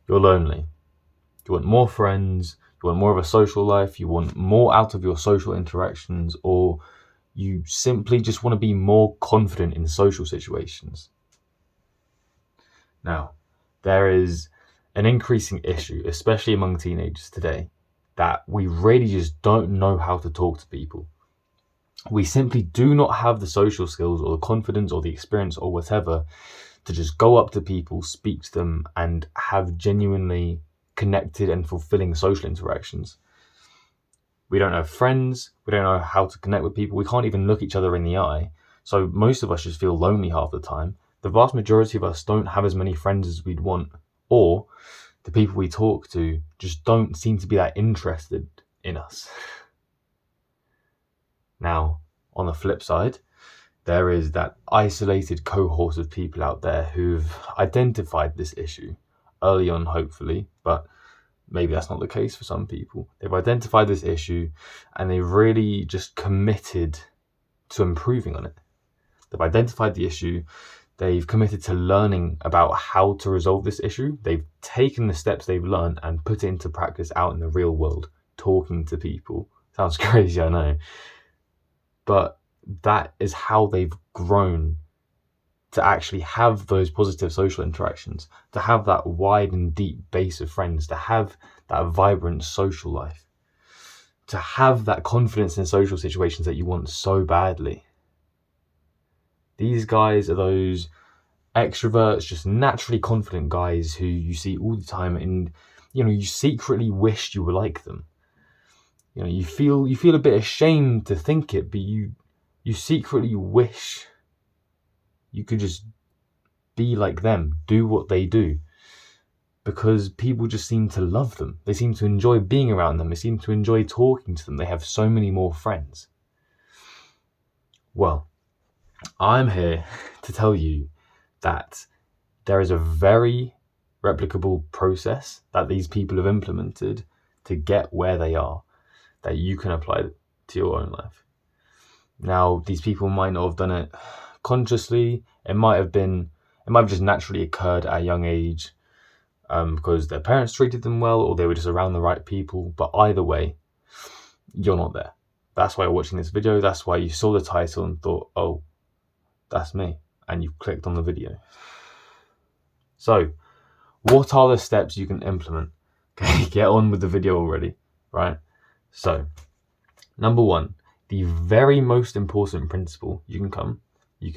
you're lonely. You want more friends, you want more of a social life, you want more out of your social interactions, or you simply just want to be more confident in social situations. Now, there is an increasing issue, especially among teenagers today, that we really just don't know how to talk to people. We simply do not have the social skills or the confidence or the experience or whatever to just go up to people, speak to them, and have genuinely connected and fulfilling social interactions. We don't have friends. We don't know how to connect with people. We can't even look each other in the eye. So most of us just feel lonely half the time. The vast majority of us don't have as many friends as we'd want, or the people we talk to just don't seem to be that interested in us. Now, on the flip side, there is that isolated cohort of people out there who've identified this issue early on, hopefully, but maybe that's not the case for some people. They've identified this issue and they've really just committed to improving on it. They've identified the issue. They've committed to learning about how to resolve this issue. They've taken the steps they've learned and put it into practice out in the real world, talking to people. Sounds crazy, I know. But that is how they've grown to actually have those positive social interactions, to have that wide and deep base of friends, to have that vibrant social life, to have that confidence in social situations that you want so badly. These guys are those extroverts, just naturally confident guys who you see all the time, and you secretly wished you were like them. You feel a bit ashamed to think it, but you secretly wish you could just be like them, do what they do, because people just seem to love them. They seem to enjoy being around them. They seem to enjoy talking to them. They have so many more friends. Well, I'm here to tell you that there is a very replicable process that these people have implemented to get where they are, that you can apply to your own life. Now, these people might not have done it consciously. It might have just naturally occurred at a young age, because their parents treated them well, or they were just around the right people. But either way, you're not there. That's why you're watching this video. That's why you saw the title and thought, oh, that's me. And you clicked on the video. So, what are the steps you can implement? Okay, get on with the video already, right? So, number one, the very most important principle you can you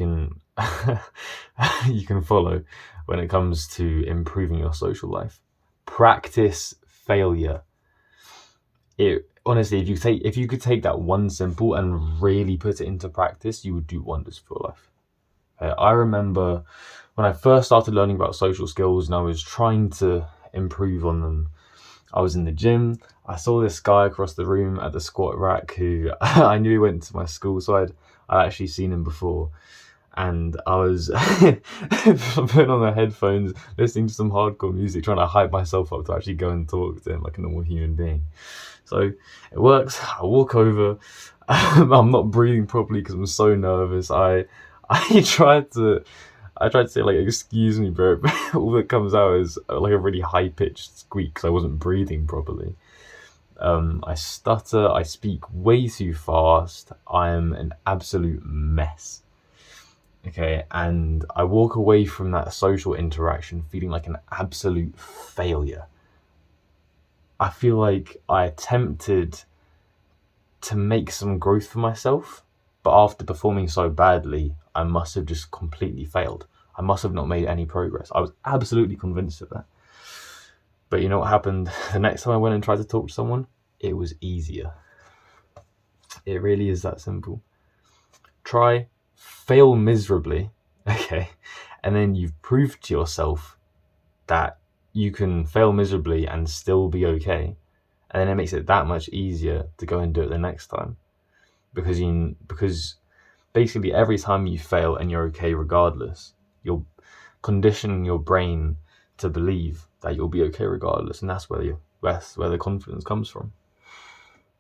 can follow when it comes to improving your social life. Practice failure. Honestly, if you could take that one simple and really put it into practice, you would do wonders for your life. I remember when I first started learning about social skills and I was trying to improve on them. I was in the gym. I saw this guy across the room at the squat rack who I knew he went to my school, so I'd actually seen him before. And I was putting on the headphones, listening to some hardcore music, trying to hype myself up to actually go and talk to him like a normal human being. So it works. I walk over. I'm not breathing properly because I'm so nervous. I tried to say like, excuse me, bro. All that comes out is like a really high pitched squeak because I wasn't breathing properly. I stutter. I speak way too fast. I am an absolute mess. Okay, and I walk away from that social interaction feeling like an absolute failure. I feel like I attempted to make some growth for myself, but after performing so badly, I must have just completely failed. I must have not made any progress. I was absolutely convinced of that. But you know what happened? The next time I went and tried to talk to someone, it was easier. It really is that simple. Try, fail miserably, okay, and then you've proved to yourself that you can fail miserably and still be okay. And then it makes it that much easier to go and do it the next time. Because basically every time you fail and you're okay regardless, you're conditioning your brain to believe that you'll be okay regardless, and that's where the confidence comes from.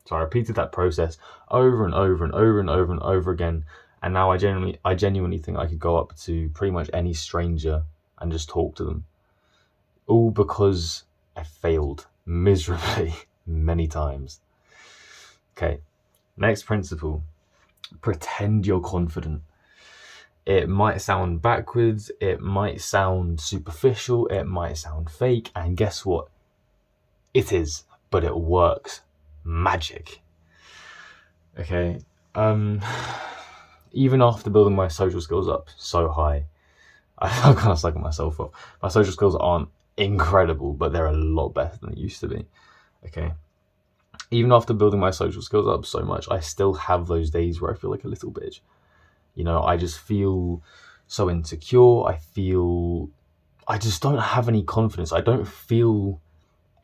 So I repeated that process over and over and over and over and over again, and now I genuinely think I could go up to pretty much any stranger and just talk to them. all because I failed miserably many times. Okay, next principle, pretend you're confident. It might sound backwards, it might sound superficial, it might sound fake, and guess what? It is, but it works magic. Okay, even after building my social skills up so high, I'm kind of sucking myself off. My social skills aren't incredible, but they're a lot better than they used to be. Okay, even after building my social skills up so much, I still have those days where I feel like a little bitch. You know, I just feel so insecure. I just don't have any confidence. I don't feel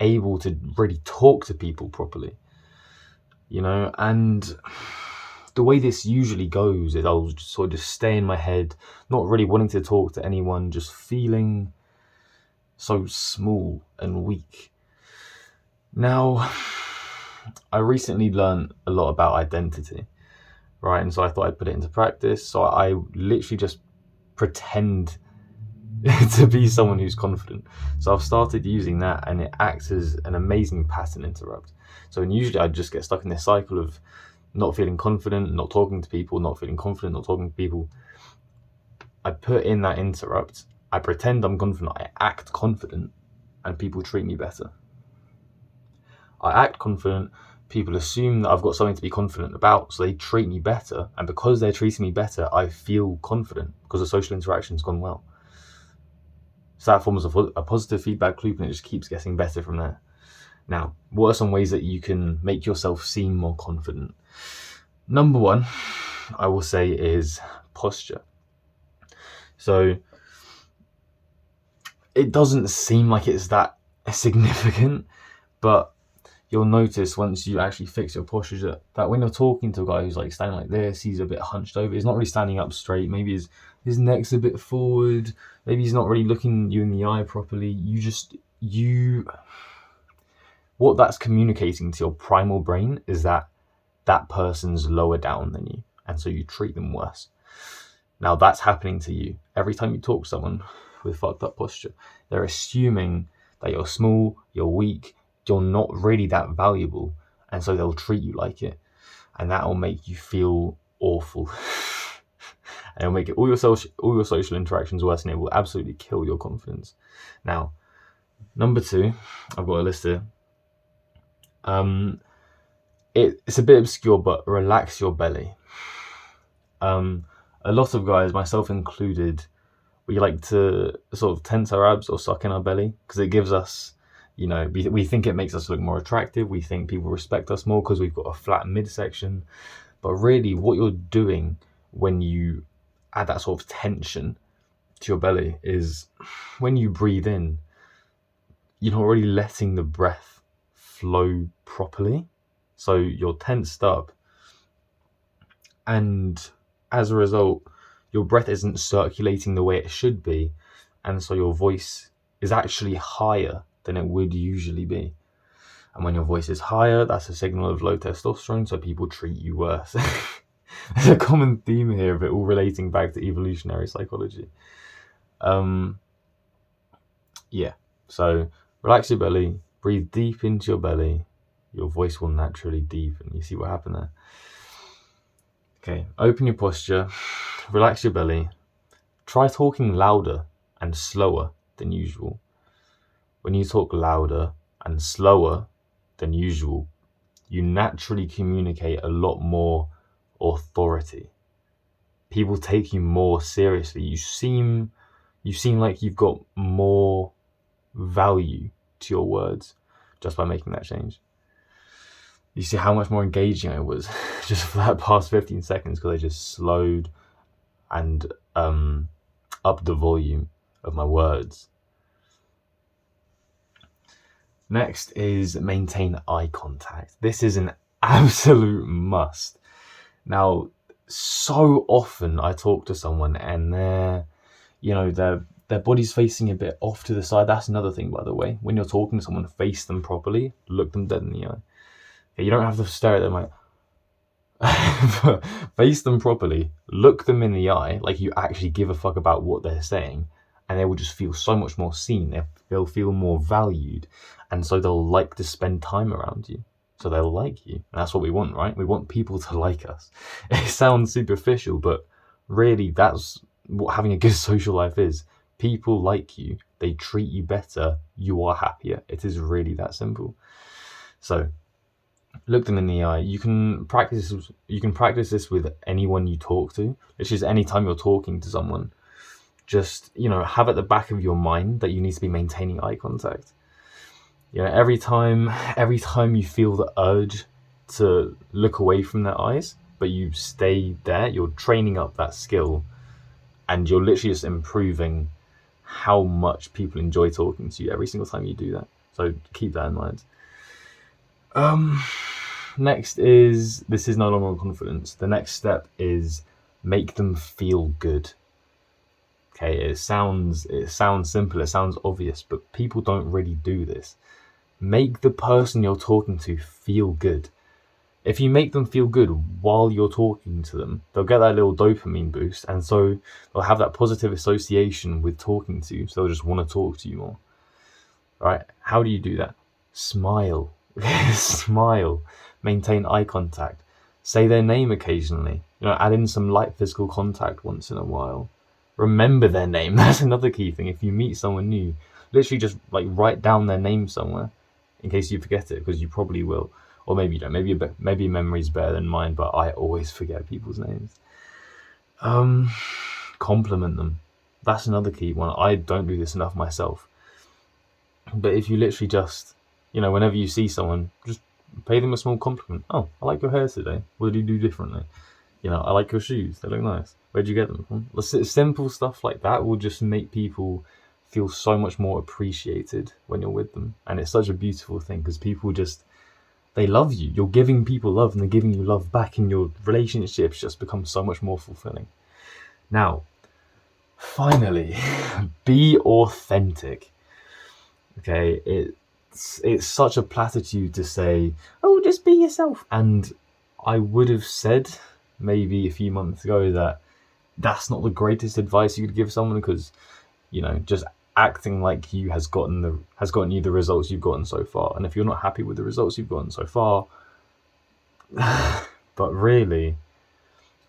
able to really talk to people properly, you know, and the way this usually goes is I'll just sort of just stay in my head, not really wanting to talk to anyone, just feeling so small and weak. Now, I recently learned a lot about identity, right? And so I thought I'd put it into practice. So I literally just pretend to be someone who's confident. So I've started using that, and it acts as an amazing pattern interrupt. So usually I just get stuck in this cycle of not feeling confident, not talking to people, not feeling confident, not talking to people. I put in that interrupt, I pretend I'm confident, I act confident, and people treat me better. I act confident, people assume that I've got something to be confident about, so they treat me better, and because they're treating me better, I feel confident because the social interaction's gone well. So that forms a positive feedback loop, and it just keeps getting better from there. Now, what are some ways that you can make yourself seem more confident? Number one, I will say, is posture. So it doesn't seem like it's that significant, but you'll notice once you actually fix your posture that when you're talking to a guy who's like standing like this, he's a bit hunched over, he's not really standing up straight, maybe his neck's a bit forward, maybe he's not really looking you in the eye properly. What that's communicating to your primal brain is that person's lower down than you, and so you treat them worse. Now that's happening to you every time you talk to someone with fucked up posture. They're assuming that you're small, you're weak, you're not really that valuable, and so they'll treat you like it, and that will make you feel awful. And it'll make all your social interactions worse, and it will absolutely kill your confidence. Now, number two, I've got a list here. It's a bit obscure, but relax your belly. A lot of guys, myself included, we like to sort of tense our abs or suck in our belly because it gives us, you know, we think it makes us look more attractive. We think people respect us more because we've got a flat midsection. But really, what you're doing when you add that sort of tension to your belly is when you breathe in, you're not really letting the breath flow properly. So you're tensed up, and as a result, your breath isn't circulating the way it should be, and so your voice is actually higher than it would usually be. And when your voice is higher, that's a signal of low testosterone, so people treat you worse. There's a common theme here of it all relating back to evolutionary psychology. So relax your belly, breathe deep into your belly, your voice will naturally deepen. You see what happened there? Okay, open your posture, relax your belly, try talking louder and slower than usual. When you talk louder and slower than usual, you naturally communicate a lot more authority. People take you more seriously. You seem like you've got more value to your words just by making that change. You see how much more engaging I was just for that past 15 seconds because I just slowed and upped the volume of my words. Next is maintain eye contact. This is an absolute must. Now, so often I talk to someone and their body's facing a bit off to the side. That's another thing, by the way. When you're talking to someone, face them properly, look them dead in the eye. You don't have to stare at them like face them properly, look them in the eye like you actually give a fuck about what they're saying, and they will just feel so much more seen. They'll feel more valued, and so they'll like to spend time around you. So they'll like you. And that's what we want, right? We want people to like us. It sounds superficial, but really that's what having a good social life is. People like you. They treat you better. You are happier. It is really that simple. So look them in the eye. You can practice this with anyone you talk to. It's just anytime you're talking to someone, just, have at the back of your mind that you need to be maintaining eye contact. Every time you feel the urge to look away from their eyes, but you stay there, you're training up that skill, and you're literally just improving how much people enjoy talking to you every single time you do that. So keep that in mind. Next this is no longer confidence. The next step is make them feel good. Okay, it sounds simple, it sounds obvious, but people don't really do this. Make the person you're talking to feel good. If you make them feel good while you're talking to them, they'll get that little dopamine boost, and so they'll have that positive association with talking to you, so they'll just want to talk to you more. Right? How do you do that? Smile. Smile. Maintain eye contact. Say their name occasionally. Add in some light physical contact once in a while. Remember their name. That's another key thing. If you meet someone new, literally just write down their name somewhere in case you forget it, because you probably will. Or maybe you don't. Maybe memory's better than mine, but I always forget people's names. Compliment them. That's another key one. I don't do this enough myself. But if you literally just, whenever you see someone, just pay them a small compliment. Oh, I like your hair today. What did you do differently? I like your shoes. They look nice. Where'd you get them from? Simple stuff like that will just make people feel so much more appreciated when you're with them. And it's such a beautiful thing, because people they love you. You're giving people love, and they're giving you love back, and your relationships just become so much more fulfilling. Now, finally, be authentic. Okay, it's such a platitude to say, oh, just be yourself. And I would have said maybe a few months ago that that's not the greatest advice you could give someone, because just acting like you has gotten you the results you've gotten so far. And if you're not happy with the results you've gotten so far, but really,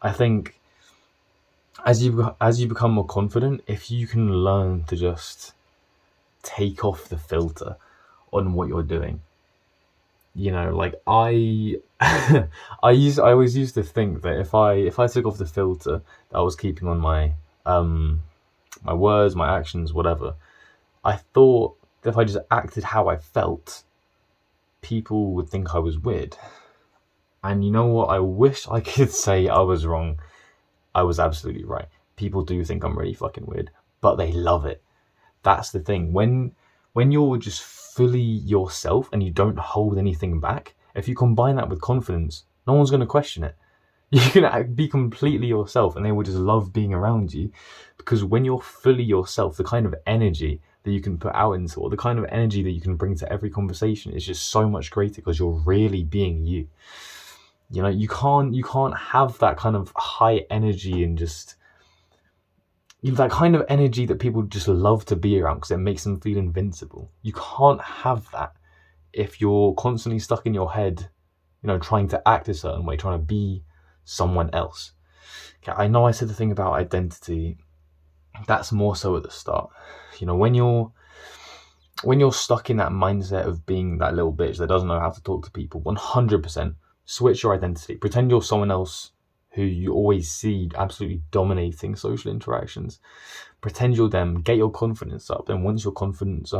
I think as you become more confident, if you can learn to just take off the filter on what you're doing, I always used to think that if I took off the filter that I was keeping on my my words, my actions, whatever, I thought that if I just acted how I felt, people would think I was weird. And you know what? I wish I could say I was wrong. I was absolutely right. People do think I'm really fucking weird, but they love it. That's the thing. When you're just fully yourself and you don't hold anything back, if you combine that with confidence, no one's going to question it. You can be completely yourself, and they will just love being around you, because when you're fully yourself, the kind of energy that you can put out into, or the kind of energy that you can bring to every conversation, is just so much greater, because you're really being you. You can't have that kind of high energy and just that kind of energy that people just love to be around because it makes them feel invincible. You can't have that if you're constantly stuck in your head, trying to act a certain way, trying to be someone else. Okay, I know I said the thing about identity. That's more so at the start. When you're stuck in that mindset of being that little bitch that doesn't know how to talk to people, 100% switch your identity. Pretend you're someone else who you always see absolutely dominating social interactions. Pretend you're them, get your confidence up, and once your confidence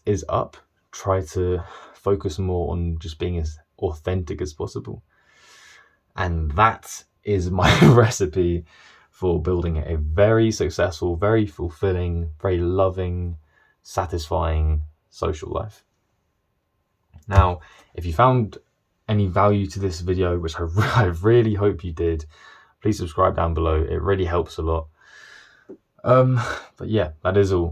is up, try to focus more on just being as authentic as possible. And that is my recipe for building a very successful, very fulfilling, very loving, satisfying social life. Now, if you found any value to this video, which I really hope you did, please subscribe down below. It really helps a lot. But yeah, that is all.